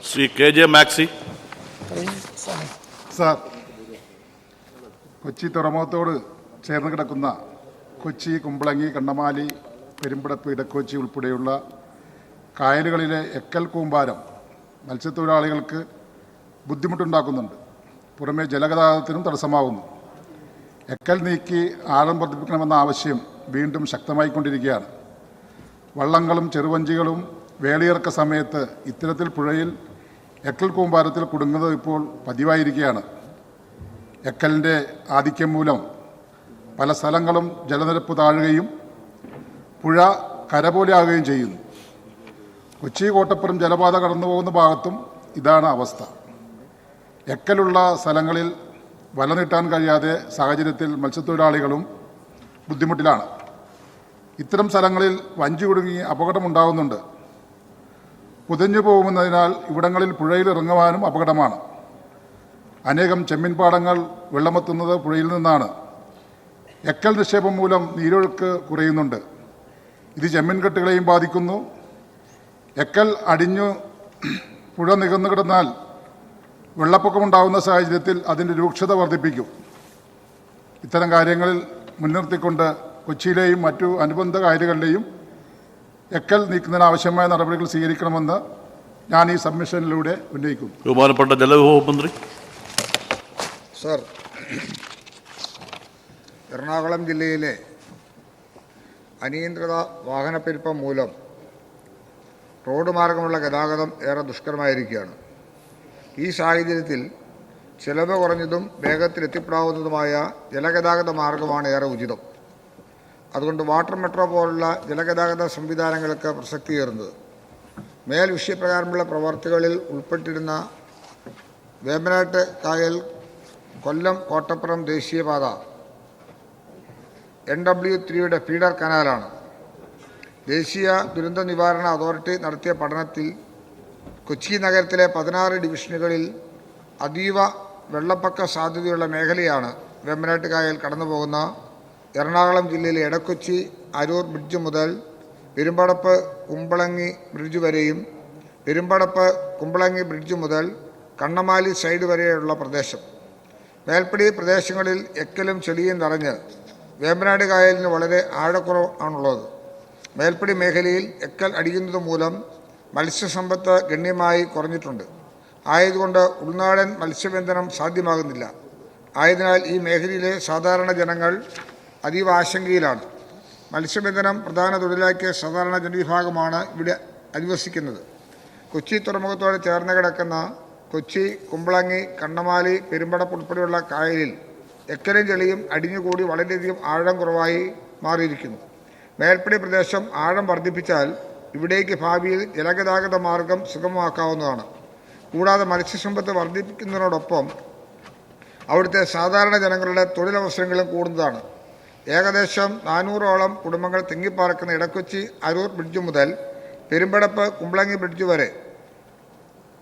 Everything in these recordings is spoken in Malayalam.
ശ്രീ KJ മാക്സി. സാർ, കൊച്ചി തുറമുഖത്തോട് ചേർന്ന് കിടക്കുന്ന കൊച്ചി, കുമ്പളങ്ങി, കണ്ണമാലി, പെരുമ്പടപ്പ്, ഇടക്കൊച്ചി ഉൾപ്പെടെയുള്ള കായലുകളിലെ എക്കൽ കൂമ്പാരം മത്സ്യത്തൊഴിലാളികൾക്ക് ബുദ്ധിമുട്ടുണ്ടാക്കുന്നുണ്ട്. പുറമെ ജലഗതാഗതത്തിനും തടസ്സമാകുന്നു. എക്കൽ നീക്കി ആഴം വർദ്ധിപ്പിക്കണമെന്ന ആവശ്യം വീണ്ടും ശക്തമായിക്കൊണ്ടിരിക്കുകയാണ്. വള്ളങ്ങളും ചെറുവഞ്ചികളും വേലിയിറക്ക സമയത്ത് ഇത്തരത്തിൽ പുഴയിൽ എക്കൽ കൂമ്പാരത്തിൽ കുടുങ്ങുന്നത് ഇപ്പോൾ പതിവായിരിക്കുകയാണ്. എക്കലിൻ്റെ ആധിക്യം മൂലം പല സ്ഥലങ്ങളും ജലനിരപ്പ് താഴുകയും പുഴ കര പോലെയാകുകയും ചെയ്യുന്നു. കൊച്ചി കോട്ടപ്പുറം ജലപാത കടന്നു പോകുന്ന ഭാഗത്തും ഇതാണ് അവസ്ഥ. എക്കലുള്ള സ്ഥലങ്ങളിൽ വല നീട്ടാൻ കഴിയാതെ സാഹചര്യത്തിൽ മത്സ്യത്തൊഴിലാളികളും ബുദ്ധിമുട്ടിലാണ്. ഇത്തരം സ്ഥലങ്ങളിൽ വഞ്ചി കുടുങ്ങി അപകടമുണ്ടാകുന്നുണ്ട്. പുതഞ്ഞു പോകുന്നതിനാൽ ഇവിടങ്ങളിൽ പുഴയിൽ ഇറങ്ങുവാനും അപകടമാണ്. അനേകം ചെമ്മീൻപാടങ്ങൾ വെള്ളമെത്തുന്നത് പുഴയിൽ നിന്നാണ്. എക്കൽ നിക്ഷേപം മൂലം നീരൊഴുക്ക് കുറയുന്നുണ്ട്. ഇത് ചെമ്മീൻകെട്ടുകളെയും ബാധിക്കുന്നു. എക്കൽ അടിഞ്ഞു പുഴ നികന്നു കിടന്നാൽ വെള്ളപ്പൊക്കമുണ്ടാകുന്ന സാഹചര്യത്തിൽ അതിൻ്റെ രൂക്ഷത വർദ്ധിപ്പിക്കും. ഇത്തരം കാര്യങ്ങളിൽ മുൻനിർത്തിക്കൊണ്ട് കൊച്ചിയിലെയും മറ്റു അനുബന്ധ കായലുകളിലെയും എക്കൽ നീക്കുന്നതിന് ആവശ്യമായ നടപടികൾ സ്വീകരിക്കണമെന്ന് ഞാൻ ഈ സബ്മിഷനിലൂടെ ഉന്നയിക്കുന്നു. ബഹുമാനപ്പെട്ട ജലവിഭവ മന്ത്രി. സർ, എറണാകുളം ജില്ലയിലെ അനിയന്ത്രിത വാഹനപ്പെരുപ്പം മൂലം റോഡ് മാർഗമുള്ള ഗതാഗതം ഏറെ ദുഷ്കരമായിരിക്കുകയാണ്. ഈ സാഹചര്യത്തിൽ ചെലവ് കുറഞ്ഞതും വേഗത്തിൽ എത്തിപ്പെടാവുന്നതുമായ ജലഗതാഗത മാർഗമാണ് ഏറെ ഉചിതം. അതുകൊണ്ട് വാട്ടർ മെട്രോ പോലുള്ള ജലഗതാഗത സംവിധാനങ്ങൾക്ക് പ്രസക്തിയേറുന്നത്. മേൽ വിഷയപ്രകാരമുള്ള പ്രവർത്തികളിൽ ഉൾപ്പെട്ടിരുന്ന വേമ്പനാട്ട് കായൽ കൊല്ലം കോട്ടപ്പുറം ദേശീയപാത NW3 ഫീഡർ കനാലാണ്. ദേശീയ ദുരന്ത നിവാരണ അതോറിറ്റി നടത്തിയ പഠനത്തിൽ കൊച്ചി നഗരത്തിലെ 16 ഡിവിഷനുകളിൽ അതീവ വെള്ളപ്പൊക്ക സാധ്യതയുള്ള മേഖലയാണ് വേമ്പനാട്ട് കായൽ കടന്നു പോകുന്ന എറണാകുളം ജില്ലയിലെ ഇടക്കൊച്ചി അരൂർ ബ്രിഡ്ജ് മുതൽ പെരുമ്പടപ്പ് കുമ്പളങ്ങി ബ്രിഡ്ജ് വരെയും പെരുമ്പടപ്പ് കുമ്പളങ്ങി ബ്രിഡ്ജ് മുതൽ കണ്ണമാലി സൈഡ് വരെയുള്ള പ്രദേശം. മേൽപ്പടി പ്രദേശങ്ങളിൽ എക്കലും ചെളിയും നിറഞ്ഞ് വേമ്പനാട് കായലിന് വളരെ ആഴക്കുറവാണുള്ളത്. മേൽപ്പടി മേഖലയിൽ എക്കൽ അടിയുന്നത് മൂലം മത്സ്യസമ്പത്ത് ഗണ്യമായി കുറഞ്ഞിട്ടുണ്ട്. ആയതുകൊണ്ട് ഉൾനാടൻ മത്സ്യബന്ധനം സാധ്യമാകുന്നില്ല. ആയതിനാൽ ഈ മേഖലയിലെ സാധാരണ ജനങ്ങൾ അതീവ ആശങ്കയിലാണ്. മത്സ്യബന്ധനം പ്രധാന തൊഴിലാക്കിയ സാധാരണ ജനവിഭാഗമാണ് ഇവിടെ അധിവസിക്കുന്നത്. കൊച്ചി തുറമുഖത്തോട് ചേർന്ന് കിടക്കുന്ന കൊച്ചി, കുമ്പളങ്ങി, കണ്ണമാലി, പെരുമ്പടപ്പ് ഉൾപ്പെടെയുള്ള കായലിൽ എക്കലും ചെളിയും അടിഞ്ഞുകൂടി വളരെയധികം ആഴം കുറവായി മാറിയിരിക്കുന്നു. മേൽപ്പടി പ്രദേശം ആഴം വർദ്ധിപ്പിച്ചാൽ ഇവിടേക്ക് ഭാവിയിൽ ജലഗതാഗത മാർഗം സുഗമമാക്കാവുന്നതാണ്. കൂടാതെ മത്സ്യസമ്പത്ത് വർദ്ധിപ്പിക്കുന്നതിനോടൊപ്പം അവിടുത്തെ സാധാരണ ജനങ്ങളുടെ തൊഴിലവസരങ്ങളും കൂടുന്നതാണ്. ഏകദേശം 400ഓളം കുടുംബങ്ങൾ തിങ്ങിപ്പാർക്കുന്ന ഇടക്കൊച്ചി അരൂർ ബ്രിഡ്ജ് മുതൽ പെരുമ്പടപ്പ് കുമ്പളങ്ങി ബ്രിഡ്ജ് വരെ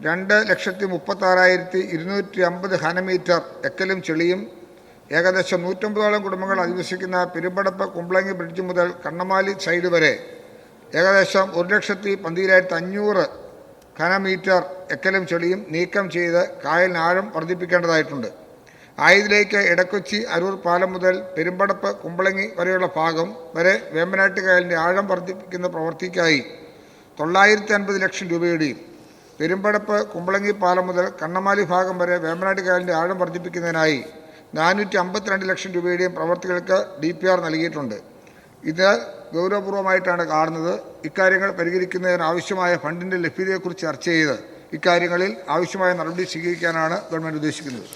2,36,250 ഘനമീറ്റർ എക്കലും ചെളിയും, ഏകദേശം 150ഓളം കുടുംബങ്ങൾ അധിവസിക്കുന്ന പെരുമ്പടപ്പ് കുമ്പളങ്ങി ബ്രിഡ്ജ് മുതൽ കണ്ണമാലി സൈഡ് വരെ ഏകദേശം 1,12,500 ഘനമീറ്റർ എക്കലും ചെളിയും നീക്കം ചെയ്ത് കായലിന് ആഴം വർദ്ധിപ്പിക്കേണ്ടതായിട്ടുണ്ട്. ആയതിലേക്ക് ഇടക്കൊച്ചി അരൂർ പാലം മുതൽ പെരുമ്പടപ്പ് കുമ്പളങ്ങി വരെയുള്ള ഭാഗം വരെ വേമ്പനാട്ട് കായലിൻ്റെ ആഴം വർദ്ധിപ്പിക്കുന്ന പ്രവൃത്തിക്കായി 950 ലക്ഷം രൂപയുടെയും പെരുമ്പടപ്പ് കുമ്പളങ്ങി പാലം മുതൽ കണ്ണമാലി ഭാഗം വരെ വേമ്പനാട്ട് കായലിൻ്റെ ആഴം വർദ്ധിപ്പിക്കുന്നതിനായി 452 ലക്ഷം രൂപയുടെയും പ്രവൃത്തികൾക്ക് DPR നൽകിയിട്ടുണ്ട്. ഇത് ഗൗരവപൂർവമായിട്ടാണ് കാണുന്നത്. ഇക്കാര്യങ്ങൾ പരിഹരിക്കുന്നതിന് ആവശ്യമായ ഫണ്ടിൻ്റെ ലഭ്യതയെക്കുറിച്ച് ചർച്ച ചെയ്ത് ഇക്കാര്യങ്ങളിൽ ആവശ്യമായ നടപടി സ്വീകരിക്കാനാണ് ഗവൺമെൻറ് ഉദ്ദേശിക്കുന്നത്.